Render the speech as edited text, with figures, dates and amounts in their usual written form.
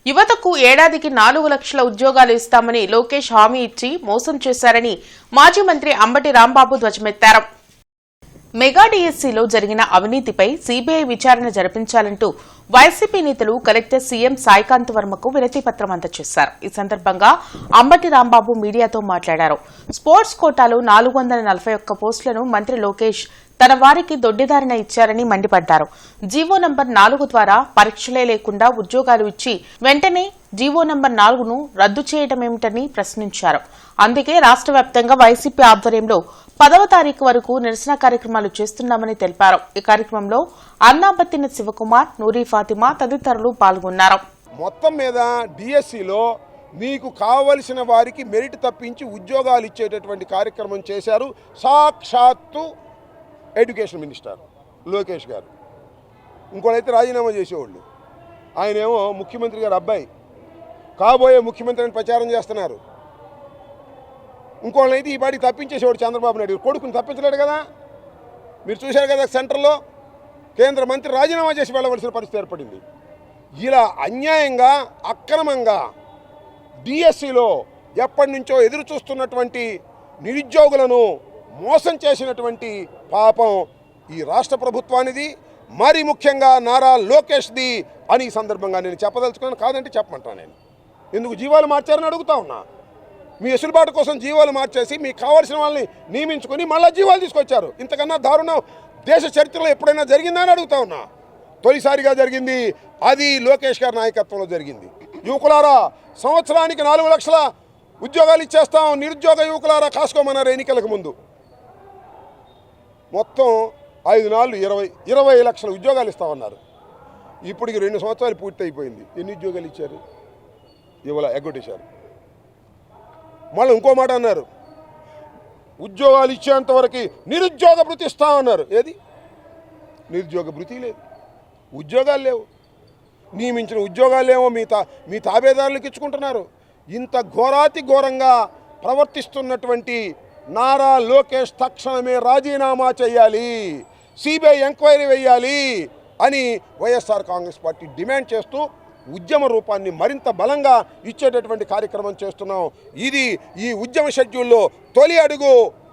యువతకు ఏడాదికి 4 లక్షల ఉద్యోగాలు ఇస్తామని లోకేష్ హామీ ఇచ్చి మోసం చేశారని మాజీ మంత్రి అంబటి రాంబాబు ధ్వజమెత్తారు. మెగా డీఎస్సీలో జరిగిన అవినీతిపై సీబీఐ విచారణ జరిపించాలంటూ వైసీపీ నేతలు కలెక్టర్ సీఎం సాయికాంత్ వర్మకు వినతి పత్రం అందజేశారు. ఈ సందర్భంగా అంబటి రాంబాబు మీడియాతో మాట్లాడారు. స్పోర్ట్స్ కోటాలో 441 పోస్టులను మంత్రి లోకేష్ తన వారికి దొడ్డిదారిన ఇచ్చారని మండిపడ్డారు. జీవో నంబర్ 4 ద్వారా పరీక్షలే లేకుండా ఉద్యోగాలు ఇచ్చి వెంటనే జీవో నంబర్ 4ను రద్దు చేయడమేమిటని ప్రశ్నించారు. అందుకే రాష్ట్ర వ్యాప్తంగా వైసీపీ ఆధ్వర్యంలో 10వ తారీఖు వరకు నిరసన కార్యక్రమాలు చేస్తున్నామని తెలిపారు. ఈ కార్యక్రమంలో అన్నాబత్తిన శివకుమార్, నూరి ఫాతిమా తదితరులు పాల్గొన్నారు. మొత్తం మీద డిఎస్సిలో మీకు కావలసిన వారికి మెరిట్ తప్పించి ఉద్యోగాలు ఇచ్చేటటువంటి కార్యక్రమం చేశారు సాక్షాత్తు ఎడ్యుకేషన్ మినిస్టర్ లోకేష్ గారు. ఇంకోటైతే రాజీనామా చేసేవాళ్ళు, ఆయనేమో ముఖ్యమంత్రి గారు అబ్బాయి కాబోయే ముఖ్యమంత్రి అని ప్రచారం చేస్తున్నారు. ఇంకోళ్ళైతే ఈ పాటికి తప్పించేసేవాడు చంద్రబాబు నాయుడు కొడుకుని తప్పించలేడు కదా. మీరు చూశారు కదా, సెంటర్లో కేంద్ర మంత్రి రాజీనామా చేసి వెళ్ళవలసిన పరిస్థితి ఏర్పడింది. ఇలా అన్యాయంగా అక్రమంగా డిఎస్సిలో ఎప్పటి నుంచో ఎదురు చూస్తున్నటువంటి నిరుద్యోగులను మోసం చేసినటువంటి పాపం ఈ రాష్ట్ర ప్రభుత్వానిది, మరి ముఖ్యంగా నారా లోకేష్ది అని ఈ సందర్భంగా నేను చెప్పదలుచుకున్నాను. కాదంటే చెప్పమంటాను. నేను ఎందుకు జీవాలు మార్చారని అడుగుతా ఉన్నా. మీ వెసులుబాటు కోసం జీవాలు మార్చేసి మీకు కావాల్సిన వాళ్ళని నియమించుకొని మళ్ళీ జీవాలు తీసుకొచ్చారు. ఇంతకన్నా దారుణం దేశ చరిత్రలో ఎప్పుడైనా జరిగిందా అని అడుగుతా ఉన్నా. తొలిసారిగా జరిగింది, అది లోకేష్ గారి నాయకత్వంలో జరిగింది. యువకులారా, సంవత్సరానికి 4 లక్షల ఉద్యోగాలు ఇచ్చేస్తాం, నిరుద్యోగ యువకులారా కాసుకోమన్నారు ఎన్నికలకు ముందు. మొత్తం 5 నాళ్ళు 20 లక్షల ఉద్యోగాలు ఇస్తామన్నారు. ఇప్పటికి 2 సంవత్సరాలు పూర్తి అయిపోయింది. ఎన్ని ఉద్యోగాలు ఇచ్చారు? ఇవాళ ఎగ్గొట్టేశారు. మళ్ళీ ఇంకో మాట అన్నారు, ఉద్యోగాలు ఇచ్చేంతవరకు నిరుద్యోగ భృతి ఇస్తామన్నారు. ఏది? నిరుద్యోగ భృతి లేదు, ఉద్యోగాలు లేవు, నియమించిన ఉద్యోగాలేమో మీ తాబేదారులకు ఇచ్చుకుంటున్నారు. ఇంత ఘోరాతి ఘోరంగా ప్రవర్తిస్తున్నటువంటి నారా లోకేష్ తక్షణమే రాజీనామా చేయాలి, సిబిఐ ఎంక్వైరీ వేయాలి అని వైఎస్ఆర్ కాంగ్రెస్ పార్టీ డిమాండ్ చేస్తూ ఉద్యమ రూపాన్ని మరింత బలంగా ఇచ్చేటటువంటి కార్యక్రమం చేస్తున్నాం. ఇది ఈ ఉద్యమ షెడ్యూల్లో తొలి అడుగు.